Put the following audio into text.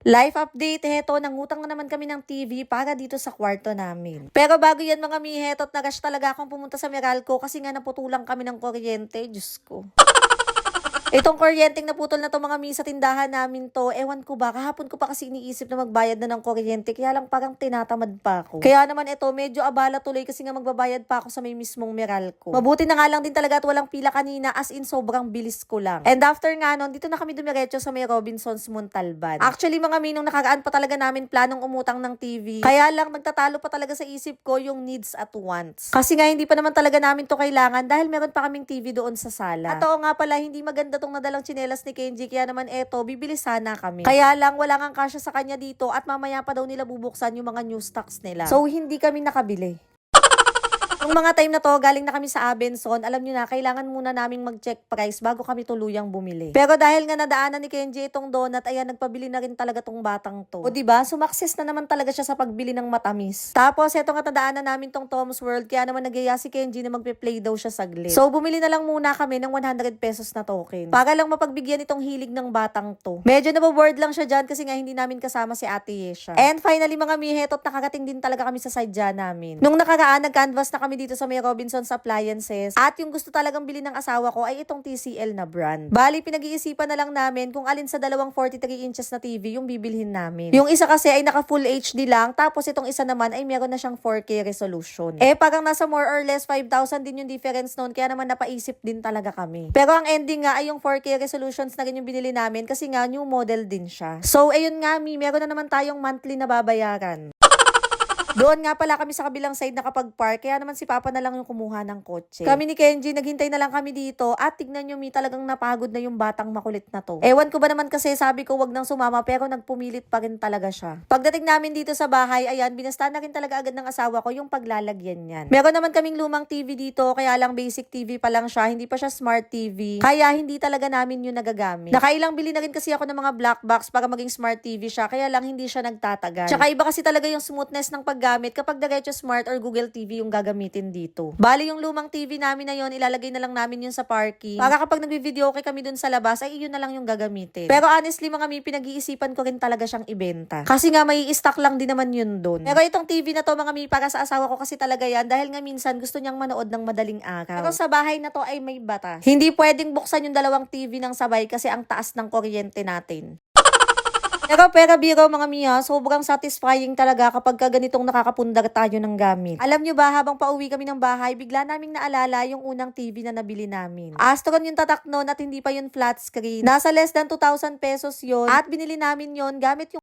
Life update, heto, nangutang na naman kami ng TV para dito sa kwarto namin. Pero bago yan mga mi, heto't nagash talaga akong pumunta sa Meralco kasi nga naputulang kami ng kuryente, Diyos ko. Itong kuryenteng naputol na to mga mi sa tindahan namin to, ewan ko ba, kahapon ko pa kasi iniisip na magbayad na ng kuryente, kaya lang parang tinatamad pa ako. Kaya naman ito, medyo abala tuloy kasi nga magbabayad pa ako sa may mismong Meralco. Mabuti na nga lang din talaga at walang pila kanina, as in sobrang bilis ko lang. And after nga nun, dito na kami dumiretso sa may Robinsons Montalban. Actually mga mi, nung nakaraan pa talaga namin planong umutang ng TV, kaya lang nagtatalo pa talaga sa isip ko yung needs at wants. Kasi nga hindi pa naman talaga namin to kailangan dahil meron pa kaming TV doon sa sala. At oo nga pala, hindi maganda tong nadalang tsinelas ni Kenji, kaya naman eto, bibili sana kami. Kaya lang, wala ngang kasya sa kanya dito at mamaya pa daw nila bubuksan yung mga new stocks nila. So, hindi kami nakabili. Nung mga time na to, galing na kami sa Abenson, alam nyo na, kailangan muna naming mag-check price bago kami tuluyang bumili. Pero dahil nga nadaanan ni Kenji itong donut, ayan, nagpabili na rin talaga tong batang to. O diba, sumakses na naman talaga siya sa pagbili ng matamis. Tapos, eto nga nadaanan namin tong Tom's World, kaya naman nagyaya si Kenji na magpe-play daw siya saglit. So, bumili na lang muna kami ng 100 pesos na token. Para lang mapagbigyan itong hilig ng batang to. Medyo nababoard lang siya dyan kasi nga hindi namin kasama si Ate Yesha. And finally mga mihetot, nakarating din talaga kami sa side dyan namin. Nung nakaraan, nag-canvas na kami dito sa may Robinsons Appliances. At yung gusto talagang bilhin ng asawa ko ay itong TCL na brand. Bali, pinag-iisipan na lang namin kung alin sa dalawang 43 inches na TV yung bibilhin namin. Yung isa kasi ay naka full HD lang, tapos itong isa naman ay meron na siyang 4K resolution. Parang nasa more or less 5,000 din yung difference noon, kaya naman napaisip din talaga kami. Pero ang ending nga ay yung 4K resolutions na rin yung binili namin kasi nga new model din siya. So, ayun nga meron na naman tayong monthly na babayaran. Doon nga pala kami sa kabilang side nakapag-park, kaya naman si Papa na lang yung kumuha ng kotse. Kami ni Kenji, naghintay na lang kami dito at tignan nyo talagang napagod na yung batang makulit na to. Ewan ko ba naman kasi sabi ko wag nang sumama pero nagpumilit pa rin talaga siya. Pagdating namin dito sa bahay, ayan, binasta na rin talaga agad ng asawa ko yung paglalagyan yan. Meron naman kaming lumang TV dito, kaya lang basic TV pa lang siya, hindi pa siya smart TV. Kaya hindi talaga namin yung nagagamit. Nakailang bili na rin kasi ako ng mga black box para maging smart TV siya, kaya lang hindi siya nagtatagal. Tsaka iba kasi talaga yung smoothness ng paggamit kapag diretso smart or Google TV yung gagamitin dito. Bali yung lumang TV namin na yon, ilalagay na lang namin yun sa parking para kapag nagvi-video okay kami dun sa labas ay iyon na lang yung gagamitin. Pero honestly mga mi, pinag-iisipan ko rin talaga siyang ibenta. Kasi nga may stock lang din naman yun dun. Pero itong TV na to mga mi, para sa asawa ko kasi talaga yan dahil nga minsan gusto niyang manood ng madaling araw. Pero sa bahay na to ay may batas. Hindi pwedeng buksan yung dalawang TV ng sabay kasi ang taas ng kuryente natin. Pero biro mga miya, sobrang satisfying talaga kapag ganitong nakakapundar tayo ng gamit. Alam nyo ba, habang pauwi kami ng bahay, bigla naming naalala yung unang TV na nabili namin. Astron yung tatak nun at hindi pa yun flat screen. Nasa less than 2,000 pesos yun at binili namin yun gamit yung